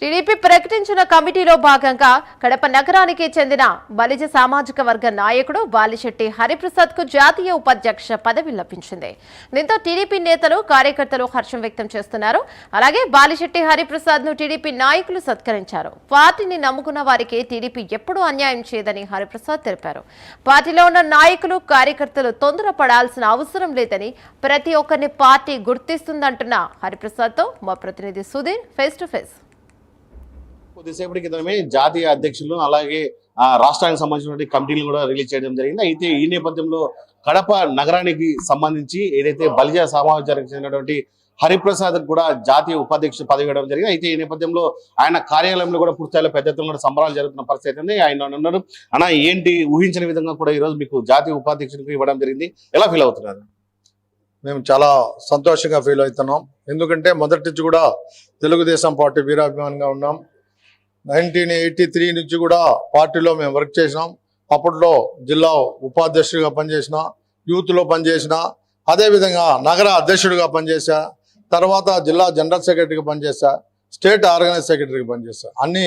TDP ప్రకటించిన కమిటీలో భాగంగా కడప నగరానికి చెందిన బలిజ సామాజిక వర్గ నాయకుడు బాలిశెట్టి హరిప్రసాద్ కు జాతీయ ఉపాధ్యక్ష పదవి లభించింది. దీంతో టీడీపీ నేతలు కార్యకర్తలు హర్షం వ్యక్తం చేస్తున్నారు. అలాగే బాలిశెట్టి హరిప్రసాద్ ను టీడీపీ నాయకులు సత్కరించారు. పార్టీని నమ్ముకున్న వారికి టీడీపీ ఎప్పుడూ అన్యాయం చేయదని హరిప్రసాద్ తెలిపారు. పార్టీలో ఉన్న నాయకులు కార్యకర్తలు తొందరపడాల్సిన అవసరం లేదని ప్రతి ఒక్కరిని పార్టీ గుర్తిస్తుందంటున్న హరిప్రసాద్ తో మా ప్రతినిధి సుధీర్ ఫేస్ టు ఫేస్. కొద్దిసేపటి క్రితమే జాతీయ అధ్యక్షులు అలాగే రాష్ట్రానికి సంబంధించిన కమిటీలను కూడా రిలీజ్ చేయడం జరిగింది. అయితే ఈ నేపథ్యంలో కడప నగరానికి సంబంధించి ఏదైతే బలిజ సామాజిక చెందినటువంటి హరిప్రసాద్ కూడా జాతీయ ఉపాధ్యక్ష పదవి ఇవ్వడం జరిగింది. అయితే ఈ నేపథ్యంలో ఆయన కార్యాలయంలో కూడా పూర్తిస్థాయిలో పెద్ద ఎత్తున కూడా సంబరాలు జరుగుతున్న పరిస్థితి ఉంది. ఆయన అన్నారు, అన్న ఏంటి ఊహించని విధంగా కూడా ఈ రోజు మీకు జాతీయ ఉపాధ్యక్షుడికి ఇవ్వడం జరిగింది, ఎలా ఫీల్ అవుతున్నారు? మేము చాలా సంతోషంగా ఫీల్ అవుతున్నాం. ఎందుకంటే మొదటి నుంచి కూడా తెలుగుదేశం పార్టీ వీరాభిమానంగా ఉన్నాం. 1983 నుంచి కూడా పార్టీలో మేము వర్క్ చేసినాం. అప్పట్లో జిల్లా ఉపాధ్యక్షుడిగా పనిచేసిన, యూత్లో పనిచేసిన, అదేవిధంగా నగర అధ్యక్షుడిగా పనిచేశా, తర్వాత జిల్లా జనరల్ సెక్రటరీగా పనిచేశా, స్టేట్ ఆర్గనైజ్ సెక్రటరీగా పనిచేశా. అన్నీ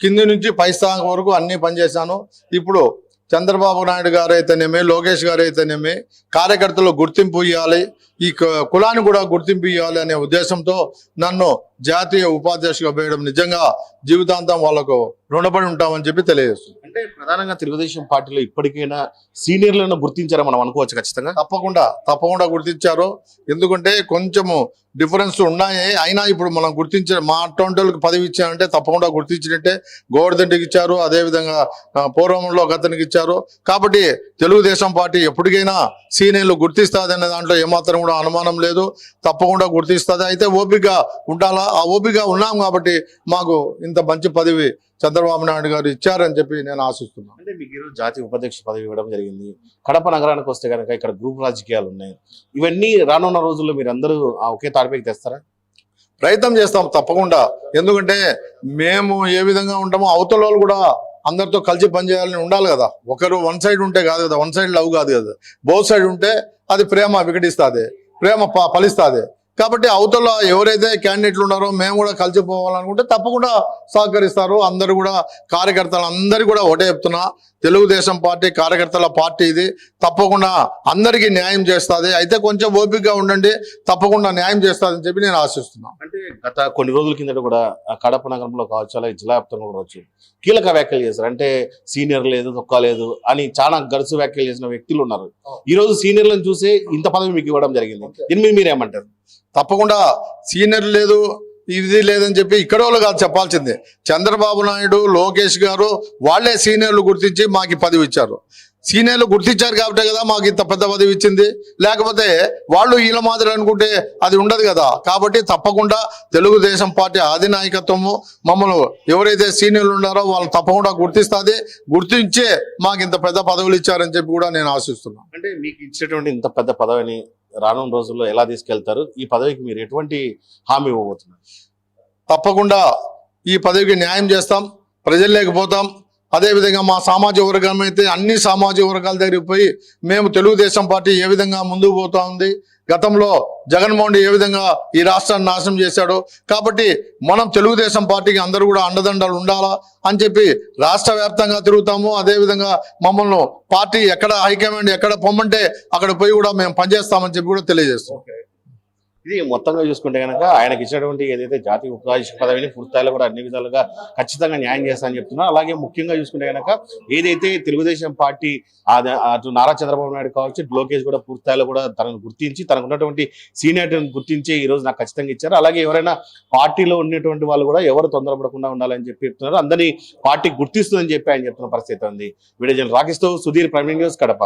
కింది నుంచి పై స్థాయి వరకు అన్నీ పనిచేశాను. ఇప్పుడు చంద్రబాబు నాయుడు గారు అయితేనేమి, లోకేష్ గారు అయితేనేమి కార్యకర్తలు గుర్తింపు ఇవ్వాలి, ఈ కులాన్ని కూడా గుర్తింపు ఇవ్వాలి అనే ఉద్దేశంతో నన్ను జాతీయ ఉపాధ్యక్షుడిగా వేయడం నిజంగా జీవితాంతం వాళ్ళకు రుణపడి ఉంటామని చెప్పి తెలియజేస్తుంది. అంటే ప్రధానంగా తెలుగుదేశం పార్టీలో ఇప్పటికైనా సీనియర్లను గుర్తించారా మనం అనుకోవచ్చు? ఖచ్చితంగా తప్పకుండా గుర్తించారు. ఎందుకంటే కొంచెము డిఫరెన్స్ ఉన్నాయి. అయినా ఇప్పుడు మనం గుర్తించిన మా అటువంటి పదవి ఇచ్చారంటే తప్పకుండా గుర్తించినట్టే. గోవర్ధన్కి ఇచ్చారు, అదేవిధంగా పూర్వంలో గతనికి ఇచ్చారు. కాబట్టి తెలుగుదేశం పార్టీ ఎప్పటికైనా సీనియర్లు గుర్తిస్తుంది అనే దాంట్లో ఏమాత్రం కూడా అనుమానం లేదు. తప్పకుండా గుర్తిస్తుంది. అయితే ఓపికగా ఉండాలా. ఆ ఓపికగా ఉన్నాం కాబట్టి మాకు ఇంత మంచి పదవి చంద్రబాబు నాయుడు గారు ఇచ్చారని చెప్పి నేను ఆశిస్తున్నాను. అంటే మీకు ఈరోజు జాతీయ ఉపాధ్యక్ష పదవి ఇవ్వడం జరిగింది. కడప నగరానికి వస్తే కనుక ఇక్కడ గ్రూప్ రాజకీయాలు ఉన్నాయి. ఇవన్నీ రానున్న రోజుల్లో మీరు అందరూ ఒకే తాడిపైకి తెస్తారా? ప్రయత్నం చేస్తాం తప్పకుండా. ఎందుకంటే మేము ఏ విధంగా ఉంటామో అవతల వాళ్ళు కూడా అందరితో కలిసి పనిచేయాలని ఉండాలి కదా. ఒకరు వన్ సైడ్ ఉంటే కాదు కదా, వన్ సైడ్ లవ్ కాదు కదా. బోత్ సైడ్ ఉంటే అది ప్రేమ వికటిస్తుంది, ప్రేమ ఫలిస్తుంది. కాబట్టి అవతల ఎవరైతే క్యాండిడేట్లు ఉన్నారో మేము కూడా కలిసిపోవాలనుకుంటే తప్పకుండా సహకరిస్తారు. అందరూ కూడా కార్యకర్తలు అందరూ కూడా ఒకటే చెప్తున్నా, తెలుగుదేశం పార్టీ కార్యకర్తల పార్టీ ఇది. తప్పకుండా అందరికీ న్యాయం చేస్తుంది. అయితే కొంచెం ఓపికగా ఉండండి, తప్పకుండా న్యాయం చేస్తుందని చెప్పి నేను ఆశిస్తున్నాను. అంటే గత కొన్ని రోజుల కిందట కూడా కడప నగరంలో కావచ్చు, అలాగే జిల్లా వ్యాప్తంగా కూడా వచ్చు కీలక వ్యాఖ్యలు చేశారు. అంటే సీనియర్ లేదు, తొక్క లేదు అని చాలా గడుసు వ్యాఖ్యలు చేసిన వ్యక్తులు ఉన్నారు. ఈ రోజు సీనియర్లను చూసి ఇంత పదవి మీకు ఇవ్వడం జరిగింది. దీన్ని మీరేమంటారు? తప్పకుండా సీనియర్ లేదు, ఇది లేదని చెప్పి ఇక్కడ వాళ్ళు కాదు చెప్పాల్సిందే. చంద్రబాబు నాయుడు, లోకేష్ గారు వాళ్ళే సీనియర్లు గుర్తించి మాకు పదవి ఇచ్చారు. సీనియర్లు గుర్తించారు కాబట్టి కదా మాకు ఇంత పెద్ద పదవి ఇచ్చింది. లేకపోతే వాళ్ళు వీళ్ళ మాదిరి అనుకుంటే అది ఉండదు కదా. కాబట్టి తప్పకుండా తెలుగుదేశం పార్టీ అధినాయకత్వము మమ్మల్ని ఎవరైతే సీనియర్లు ఉన్నారో వాళ్ళని తప్పకుండా గుర్తిస్తుంది. గుర్తించే మాకు ఇంత పెద్ద పదవులు ఇచ్చారని చెప్పి కూడా నేను ఆశిస్తున్నాను. అంటే మీకు ఇచ్చినటువంటి ఇంత పెద్ద పదవిని రానున్న రోజుల్లో ఎలా తీసుకెళ్తారు? ఈ పదవికి మీరు ఎటువంటి హామీ ఇవ్వబోతున్నారు? తప్పకుండా ఈ పదవికి న్యాయం చేస్తాం, ప్రజల్లోకి పోతాం. అదేవిధంగా మా సామాజిక వర్గం అయితే అన్ని సామాజిక వర్గాల దగ్గరికి పోయి మేము తెలుగుదేశం పార్టీ ఏ విధంగా ముందుకు పోతా ఉంది, గతంలో జగన్మోహన్ రెడ్డి ఏ విధంగా ఈ రాష్ట్రాన్ని నాశనం చేశాడు, కాబట్టి మనం తెలుగుదేశం పార్టీకి అందరూ కూడా అండదండలు ఉండాలా అని చెప్పి రాష్ట్ర వ్యాప్తంగా తిరుగుతాము. అదేవిధంగా మమ్మల్ని పార్టీ ఎక్కడ హైకమాండ్ ఎక్కడ పొమ్మంటే అక్కడ పోయి కూడా మేము పనిచేస్తామని చెప్పి కూడా తెలియజేస్తాం. ఇది మొత్తంగా చూసుకుంటే కనుక ఆయనకి ఇచ్చినటువంటి ఏదైతే జాతీయ ఉపాధ్యక్ష పదవిని పూర్తిస్థాయిలో కూడా అన్ని విధాలుగా ఖచ్చితంగా న్యాయం చేస్తానని చెప్తున్నారు. అలాగే ముఖ్యంగా చూసుకుంటే కనుక ఏదైతే తెలుగుదేశం పార్టీ అటు నారా చంద్రబాబు నాయుడు కావచ్చు, లోకేష్ కూడా పూర్తిస్థాయిలో కూడా తనను గుర్తించి తనకు ఉన్నటువంటి సీనియారిటీని గుర్తించి ఈ రోజు నాకు ఖచ్చితంగా ఇచ్చారు. అలాగే ఎవరైనా పార్టీలో ఉన్నటువంటి వాళ్ళు కూడా ఎవరు తొందరపడకుండా ఉండాలని చెప్పి చెప్తున్నారు. అందరినీ పార్టీ గుర్తిస్తుందని చెప్పి ఆయన చెప్తున్న పరిస్థితి ఉంది. వీడియో జర్నలిస్ట్ రాకేష్తో సుధీర్, ప్రైమ్ న్యూస్, కడప.